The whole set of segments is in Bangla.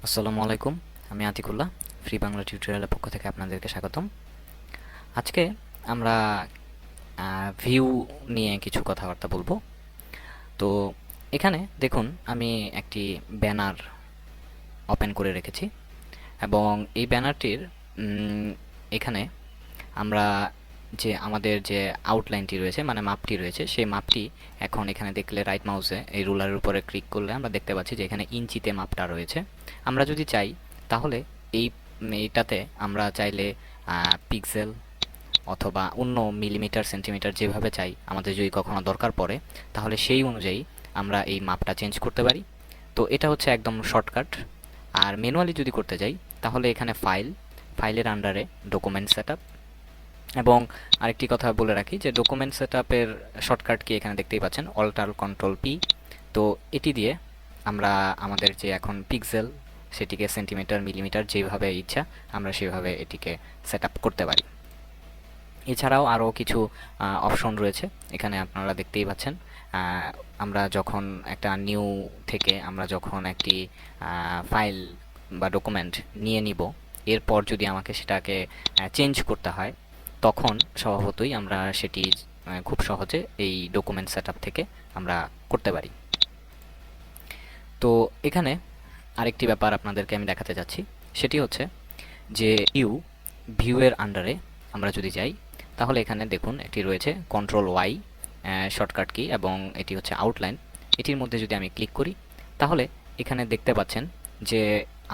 আসসালামু আলাইকুম। আমি আতিকুল্লাহ, ফ্রি বাংলা টিউটোরিয়ালের পক্ষ থেকে আপনাদেরকে স্বাগতম। আজকে আমরা ভিউ নিয়ে কিছু কথাবার্তা বলবো। তো এখানে দেখুন, আমি একটি ব্যানার ওপেন করে রেখেছি এবং এই ব্যানারটির এখানে আমরা যে আমাদের যে আউটলাইনটি রয়েছে, মানে মাপটি রয়েছে, সেই মাপটি এখন এখানে দেখলে রাইট মাউসে এই রুলারের উপরে ক্লিক করলে আমরা দেখতে পাচ্ছি যে এখানে ইঞ্চিতে মাপটা রয়েছে। আমরা যদি চাই তাহলে এই এইটাতে আমরা চাইলে পিক্সেল অথবা অন্য মিলিমিটার সেন্টিমিটার যেভাবে চাই, আমাদের যদি কখনো দরকার পড়ে তাহলে সেই অনুযায়ী আমরা এই মাপটা চেঞ্জ করতে পারি। তো এটা হচ্ছে একদম শর্টকাট। আর ম্যানুয়ালি যদি করতে যাই তাহলে এখানে ফাইলের আন্ডারে ডকুমেন্ট সেটআপ, এবং আরেকটি কথা বলে রাখি যে ডকুমেন্ট সেটআপের শর্টকাট কি এখানে দেখতেই পাচ্ছেন, অল্টার কন্ট্রোল পি। তো এটি দিয়ে আমরা আমাদের যে এখন পিক্সেল সেটিকে সেন্টিমিটার মিলিমিটার যেভাবে ইচ্ছা আমরা সেভাবে এটিকে সেটআপ করতে পারি। এছাড়াও আরও কিছু অপশন রয়েছে এখানে, আপনারা দেখতেই পাচ্ছেন। আমরা যখন একটা নিউ থেকে আমরা যখন একটি ফাইল বা ডকুমেন্ট নিয়ে নিব, এরপর যদি আমাকে সেটাকে চেঞ্জ করতে হয় তখন স্বভাবতই আমরা সেটি খুব সহজে এই ডকুমেন্ট সেটআপ থেকে আমরা করতে পারি। তো এখানে আরেকটি ব্যাপার আপনাদেরকে আমি দেখাতে যাচ্ছি, সেটি হচ্ছে যে ভিউয়ের আন্ডারে আমরা যদি যাই তাহলে এখানে দেখুন এটি রয়েছে কন্ট্রোল ওয়াই শর্টকাট কি, এবং এটি হচ্ছে আউটলাইন। এটির মধ্যে যদি আমি ক্লিক করি তাহলে এখানে দেখতে পাচ্ছেন যে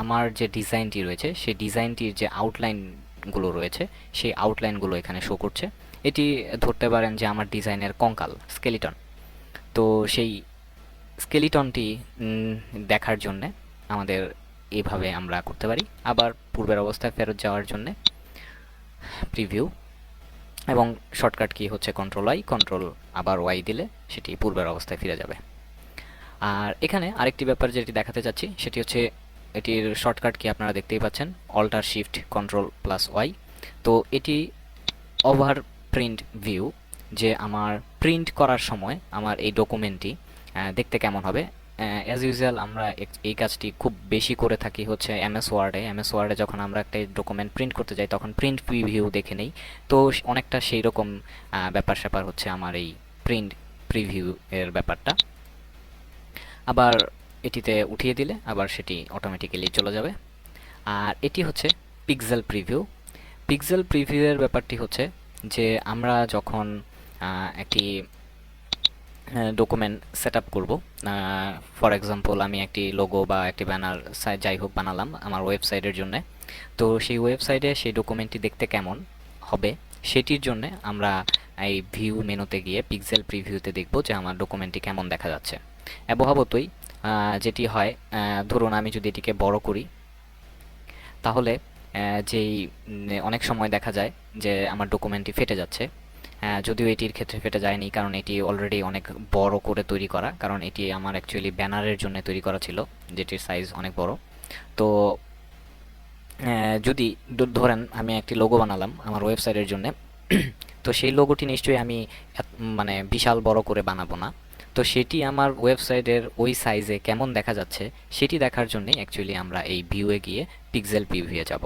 আমার যে ডিজাইনটি রয়েছে সেই ডিজাইনটির যে আউটলাইনগুলো রয়েছে সেই আউটলাইনগুলো এখানে শো করছে। এটি ধরতে পারেন যে আমার ডিজাইনের কঙ্কাল, স্কেলিটন। তো সেই স্কেলিটনটি দেখার জন্যে আমাদের এইভাবে আমরা করতে পারি। আবার পূর্বের অবস্থায় ফেরত যাওয়ার জন্যে প্রিভিউ, এবং শর্টকাট কি হচ্ছে কন্ট্রোল আই, কন্ট্রোল আবার ওয়াই দিলে সেটি পূর্বের অবস্থায় ফিরে যাবে। আর এখানে আরেকটি ব্যাপার যেটি দেখাতে চাচ্ছি সেটি হচ্ছে এটির শর্টকাট কি আপনারা দেখতেই পাচ্ছেন, alt shift control plus Y. তো এটি ওভার প্রিন্ট ভিউ, যে আমার প্রিন্ট করার সময় আমার এই ডকুমেন্টটি দেখতে কেমন হবে। অ্যাজ ইউজুয়াল আমরা এই কাজটি খুব বেশি করে থাকি হচ্ছে এমএস ওয়ার্ডে যখন আমরা একটা ডকুমেন্ট প্রিন্ট করতে যাই তখন প্রিন্ট প্রিভিউ দেখে নেই। তো অনেকটা সেই রকম ব্যাপার স্যাপার হচ্ছে আমার এই প্রিন্ট প্রিভিউ এর ব্যাপারটা। আবার এটিতে উঠিয়ে দিলে আবার সেটি অটোমেটিক্যালি চলে যাবে। আর এটি হচ্ছে পিক্সেল প্রিভিউ। পিক্সেল প্রিভিউয়ের ব্যাপারটি হচ্ছে যে আমরা যখন একটি ডকুমেন্ট সেট আপ করবো, ফর এক্সাম্পল আমি একটি লোগো বা একটি ব্যানার যাই হোক বানালাম আমার ওয়েবসাইটের জন্য। তো সেই ওয়েবসাইটে সেই ডকুমেন্টটি দেখতে কেমন হবে সেটির জন্য আমরা এই ভিউ মেনুতে গিয়ে পিক্সেল প্রিভিউতে দেখব যে আমার ডকুমেন্টটি কেমন দেখা যাচ্ছে। স্বভাবতই যেটি হয়, ধরুন আমি যদি এটিকে বড় করি তাহলে যেই অনেক সময় দেখা যায় যে আমার ডকুমেন্টটি ফেটে যাচ্ছে। যদিও এটির ক্ষেত্রে ফেটে যায়নি, কারণ এটি অলরেডি অনেক বড় করে তৈরি করা, কারণ এটি আমার অ্যাকচুয়ালি ব্যানারের জন্য তৈরি করা ছিল যেটির সাইজ অনেক বড়। তো যদি ধরেন আমি একটি লোগো বানালাম আমার ওয়েবসাইটের জন্য, তো সেই লোগোটি নিশ্চয়ই আমি মানে বিশাল বড় করে বানাবো না। তো সেটি আমার ওয়েবসাইটের ওই সাইজে কেমন দেখা যাচ্ছে সেটি দেখার জন্যই অ্যাকচুয়ালি আমরা এই ভিউয়ে গিয়ে পিক্সেল প্রিভিউয়ে যাব।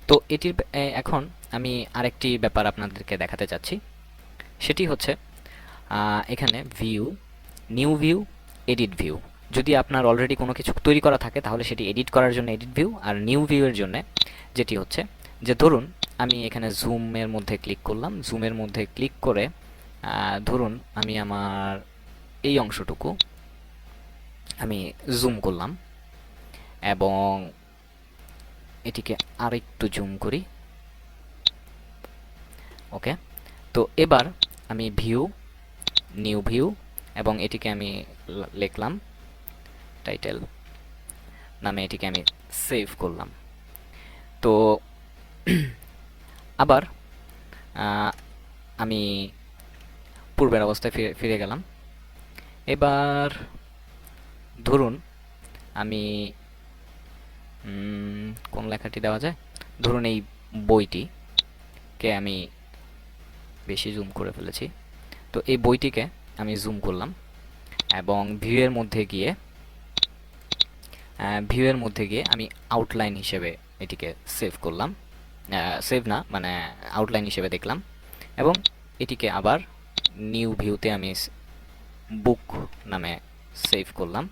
তো এটির এখন আমি আরেকটি ব্যাপার আপনাদেরকে দেখাতে চাচ্ছি, সেটি হচ্ছে এখানে view, new view, edit view. যদি আপনার অলরেডি কোনো কিছু তৈরি করা থাকে তাহলে সেটি এডিট করার জন্য এডিট ভিউ, আর নিউ ভিউয়ের জন্য যেটি হচ্ছে যে ধরুন আমি এখানে জুমের মধ্যে ক্লিক করলাম, জুমের মধ্যে ক্লিক করে ধরুন আমি আমার এই অংশটুকু আমি জুম করলাম এবং এটিকে আরেকটু জুম করি। ওকে, তো এবার আমি ভিউ, নিউ ভিউ, এবং এটিকে আমি লিখলাম টাইটেল নামে, এটিকে আমি সেভ করলাম। তো আবার আমি পূর্বের অবস্থায় ফিরে গেলাম। এবার ধরুন আমি কোন লেখাটি দেওয়া যায়, ধরুন এই বইটিকে আমি বেশি জুম করে ফেলেছি। তো এই বইটিকে আমি জুম করলাম এবং ভিউয়ের মধ্যে গিয়ে ভিউয়ের মধ্যে গিয়ে আমি আউটলাইন হিসেবে এটিকে সেভ করলাম, সেভ না মানে আউটলাইন হিসেবে দেখলাম, এবং এটিকে আবার নিউ ভিউতে আমি বুক নামে সেভ করলাম।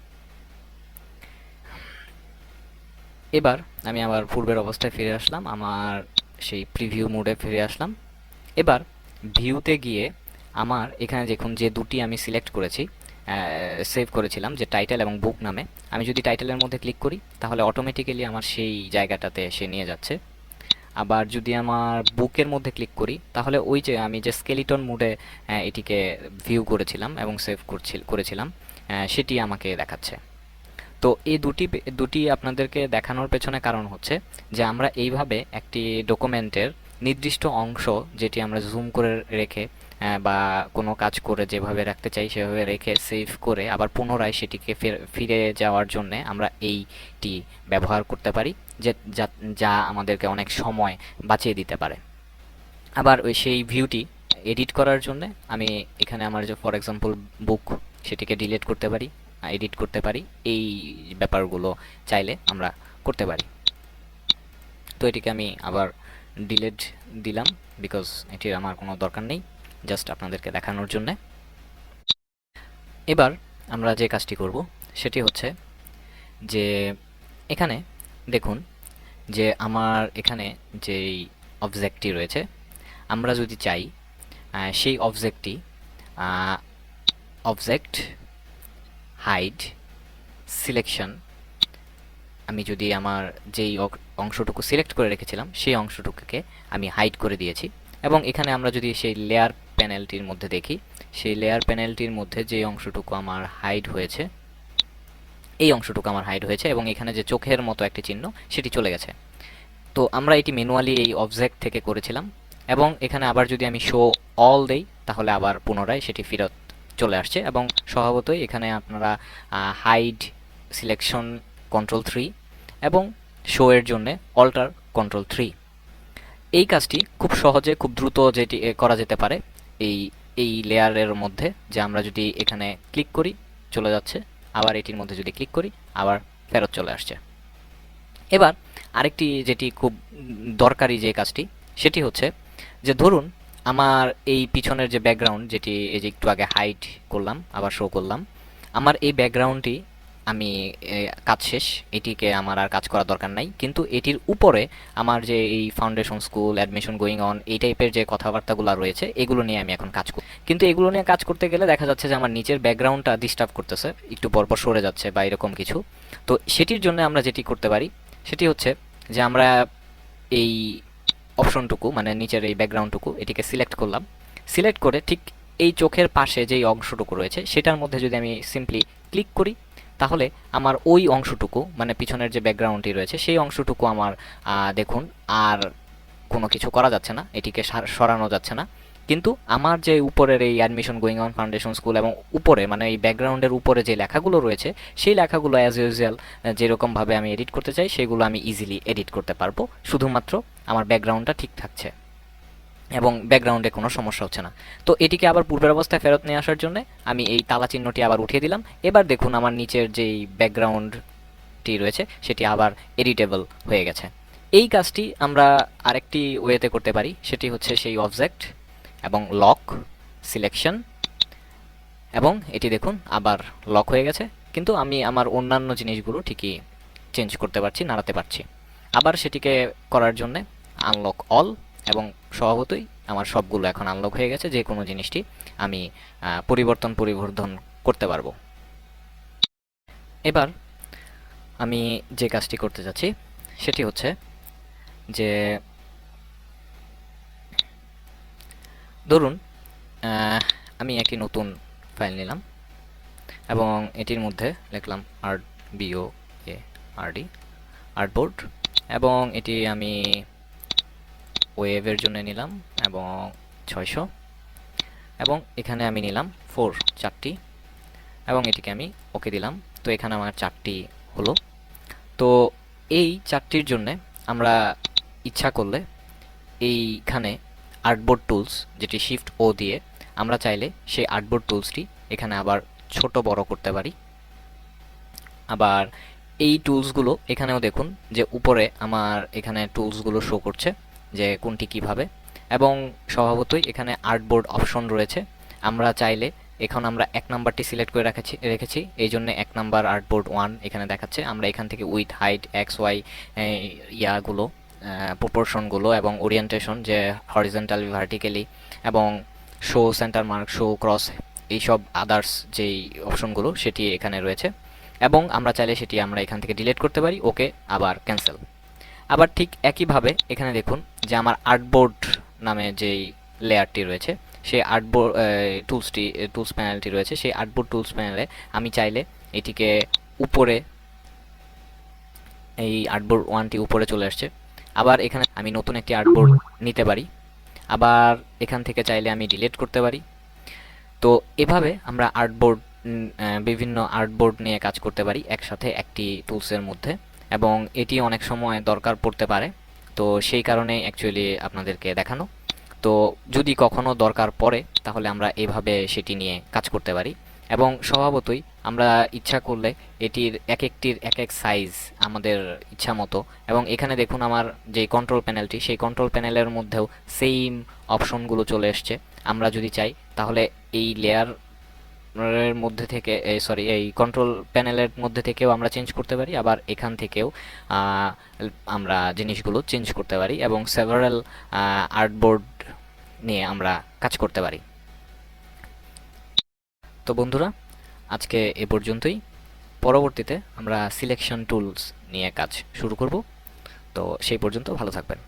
এবার আমি আবার পূর্বের অবস্থায় ফিরে আসলাম, আমার সেই প্রিভিউ মোডে ফিরে আসলাম। এবার ভিউতে গিয়ে আমার এখানে দেখুন যে দুটি আমি সিলেক্ট করেছি, সেভ করেছিলাম, যে টাইটেল এবং বুক নামে, আমি যদি টাইটেলের মধ্যে ক্লিক করি তাহলে অটোমেটিক্যালি আমার সেই জায়গাটাতে সে নিয়ে যাচ্ছে। আবার যদি আমার বুকের মধ্যে ক্লিক করি তাহলে ওই যে আমি যে স্কেলিটন মোডে এটিকে ভিউ করেছিলাম এবং সেভ করেছিলাম সেটি আমাকে দেখাচ্ছে। তো এই দুটি আপনাদেরকে দেখানোর পেছনে কারণ হচ্ছে যে আমরা এইভাবে একটি ডকুমেন্টের নির্দিষ্ট অংশ যেটি আমরা জুম করে রেখে বা কোনো কাজ করে যেভাবে রাখতে চাই সেভাবে রেখে সেভ করে আবার পুনরায় সেটিকে ফিরে যাওয়ার জন্যে আমরা এইটি ব্যবহার করতে পারি, যে যা আমাদেরকে অনেক সময় বাঁচিয়ে দিতে পারে। আবার ওই সেই ভিউটি এডিট করার জন্যে আমি এখানে আমার যে ফর এক্সাম্পল বুক সেটিকে ডিলিট করতে পারি, এডিট করতে পারি, এই ব্যাপারগুলো চাইলে আমরা করতে পারি। তো এটিকে আমি আবার ডিলিট দিলাম বিকজ এটির আমার কোনো দরকার নেই, জাস্ট আপনাদেরকে দেখানোর জন্যে। এবার আমরা যে কাজটি করব সেটি হচ্ছে যে এখানে দেখুন যে আমার এখানে যেই অবজেক্টটি রয়েছে, আমরা যদি চাই সেই অবজেক্টটি অবজেক্ট হাইড সিলেকশন, আমি যদি আমার যেই অংশটুকু সিলেক্ট করে রেখেছিলাম সেই অংশটুকুকে আমি হাইড করে দিয়েছি। এবং এখানে আমরা যদি সেই লেয়ার প্যানেলটির মধ্যে দেখি, সেই লেয়ার প্যানেলটির মধ্যে যে অংশটুকু আমার হাইড হয়েছে, এই অংশটুকু আমার হাইড হয়েছে এবং এখানে যে চোখের মতো একটি চিহ্ন সেটি চলে গেছে। তো আমরা এটি ম্যানুয়ালি এই অবজেক্ট থেকে করেছিলাম, এবং এখানে আবার যদি আমি শো অল দেই তাহলে আবার পুনরায় সেটি ফেরত চলে আসছে। এবং স্বভাবতই এখানে আপনারা হাইড সিলেকশন কন্ট্রোল 3 এবং শো এর জন্য অল্টার কন্ট্রোল 3, এই কাজটি খুব সহজে খুব দ্রুত যেটি করা যেতে পারে এই এই লেয়ারের মধ্যে, যে আমরা যদি এখানে ক্লিক করি চলে যাচ্ছে, আবার এটির মধ্যে যদি ক্লিক করি আবার ফেরত চলে আসছে। এবার আরেকটি যেটি খুব দরকারি যে কাজটি সেটি হচ্ছে যে ধরুন আমার এই পিছনের যে ব্যাকগ্রাউন্ড যেটি এই যে একটু আগে হাইড করলাম আবার শো করলাম, আমার এই ব্যাকগ্রাউন্ডটি আমি কাজ শেষ, এটিকে আমার আর কাজ করার দরকার নাই, কিন্তু এটির উপরে আমার যে এই foundation school admission going on এই টাইপের যে কথাবার্তাগুলো রয়েছে এগুলো নিয়ে আমি এখন কাজ করি। কিন্তু এগুলো নিয়ে কাজ করতে গেলে দেখা যাচ্ছে যে আমার নিচের ব্যাকগ্রাউন্ডটা ডিস্টার্ব করতেছে, একটু পরপর সরে যাচ্ছে বা এরকম কিছু। তো সেটির জন্য আমরা যেটি করতে পারি সেটি হচ্ছে যে আমরা এই অপশনটুকু মানে নিচের এই ব্যাকগ্রাউন্ডটুকু এটিকে সিলেক্ট করলাম, সিলেক্ট করে ঠিক এই চোখের পাশে যেই অংশটুকু রয়েছে সেটার মধ্যে যদি আমি সিম্পলি ক্লিক করি তাহলে আমার ওই অংশটুকু মানে পিছনের যে ব্যাকগ্রাউন্ডটি রয়েছে সেই অংশটুকু আমার দেখুন আর কোনো কিছু করা যাচ্ছে না, এটিকে সরানো যাচ্ছে না। কিন্তু আমার যে উপরের এই admission going on foundation school এবং উপরে মানে এই ব্যাকগ্রাউন্ডের উপরে যে লেখাগুলো রয়েছে সেই লেখাগুলো অ্যাজ ইউজুয়াল যেরকমভাবে আমি এডিট করতে চাই সেগুলো আমি ইজিলি এডিট করতে পারবো, শুধুমাত্র আমার ব্যাকগ্রাউন্ডটা ঠিক থাকছে এবং ব্যাকগ্রাউন্ডে কোনো সমস্যা হচ্ছে না। তো এটিকে আবার পূর্বের অবস্থায় ফেরত নিয়ে আসার জন্য আমি এই তালা চিহ্নটি আবার উঠিয়ে দিলাম। এবার দেখুন আমার নিচের যেই ব্যাকগ্রাউন্ডটি রয়েছে সেটি আবার এডিটেবল হয়ে গেছে। এই কাজটি আমরা আরেকটি ওয়েতে করতে পারি, সেটি হচ্ছে সেই অবজেক্ট এবং লক সিলেকশন, এবং এটি দেখুন আবার লক হয়ে গেছে, কিন্তু আমি আমার অন্যান্য জিনিসগুলো ঠিকই চেঞ্জ করতে পারছি, নাড়াতে পারছি। আবার সেটিকে করার জন্য আনলক অল, এবং স্বভাবতই আমার সবগুলো এখন আনলক হয়ে গেছে, যে কোনো জিনিসটি আমি পরিবর্ধন করতে পারবো। এবার আমি যে কাজটি করতে যাচ্ছি সেটি হচ্ছে যে ধরুন আমি একটি নতুন ফাইল নিলাম এবং এটির মধ্যে লিখলাম ARTBOARD আর্টবোর্ড, এবং এটি আমি ওয়েভের জন্য নিলাম এবং 600, এবং এখানে আমি নিলাম 4টি এবং এটিকে আমি ওকে দিলাম। তো এখানে আমার 4টি হলো। তো এই 4টির জন্য আমরা ইচ্ছা করলে এইখানে আর্টবোর্ড টুলস যেটি শিফট ও দিয়ে আমরা চাইলে সেই আর্টবোর্ড টুলসটি এখানে আবার ছোট বড় করতে পারি। আবার এই টুলসগুলো এখানেও দেখুন যে উপরে আমার এখানে টুলসগুলো শো করছে যে কোনটি কিভাবে, এবং স্বভাবতই এখানে আর্টবোর্ড অপশন রয়েছে। আমরা চাইলে এখন আমরা 1 নাম্বারটি সিলেক্ট করে রেখেছি, এই জন্য 1 নাম্বার আর্টবোর্ড 1 এখানে দেখাচ্ছে। আমরা এখান থেকে উইথ, হাইট, এক্স ওয়াই ইয়াগুলো, প্রপোর্শনগুলো এবং ওরিয়েন্টেশন, যে হরিজন্টালি, ভার্টিক্যালি, এবং show centre mark, show cross, এইসব আদার্স যেই অপশনগুলো সেটি এখানে রয়েছে। এবং আমরা চাইলে সেটি আমরা এখান থেকে ডিলিট করতে পারি, ওকে, আবার ক্যান্সেল। আবার ঠিক একইভাবে এখানে দেখুন যে আমার আর্টবোর্ড নামে যেই লেয়ারটি রয়েছে, সেই আর্টবোর্ড টুলস প্যানেলটি রয়েছে, সেই আর্টবোর্ড টুলস প্যানেলে আমি চাইলে এটিকে উপরে, এই আর্টবোর্ড 1টি উপরে চলে আসছে। আবার এখানে আমি নতুন একটি আর্টবোর্ড নিতে পারি, আবার এখান থেকে চাইলে আমি ডিলিট করতে পারি। তো এভাবে আমরা আর্টবোর্ড, বিভিন্ন আর্টবোর্ড নিয়ে কাজ করতে পারি একসাথে একটি টুলসের মধ্যে, এবং এটি অনেক সময় দরকার পড়তে পারে। তো সেই কারণে অ্যাকচুয়ালি আপনাদেরকে দেখানো। তো যদি কখনো দরকার পড়ে তাহলে আমরা এভাবে সেটি নিয়ে কাজ করতে পারি, এবং স্বভাবতই আমরা ইচ্ছা করলে এটির এক একটির এক এক সাইজ আমাদের ইচ্ছা মতো। এবং এখানে দেখুন আমার যে কন্ট্রোল প্যানেলটি, সেই কন্ট্রোল প্যানেলের মধ্যেও সেম অপশনগুলো চলে এসছে। আমরা যদি চাই তাহলে এই লেয়ার এর মধ্যে থেকে, সরি, এই কন্ট্রোল প্যানেলের মধ্যে থেকেও আমরা চেঞ্জ করতে পারি, আবার এখান থেকেও আমরা জিনিসগুলো চেঞ্জ করতে পারি, এবং সেভারাল আর্টবোর্ড নিয়ে আমরা কাজ করতে পারি। তো বন্ধুরা, আজকে এ পর্যন্তই। পরবর্তীতে আমরা সিলেকশন টুলস নিয়ে কাজ শুরু করব। তো সেই পর্যন্ত ভালো থাকবেন।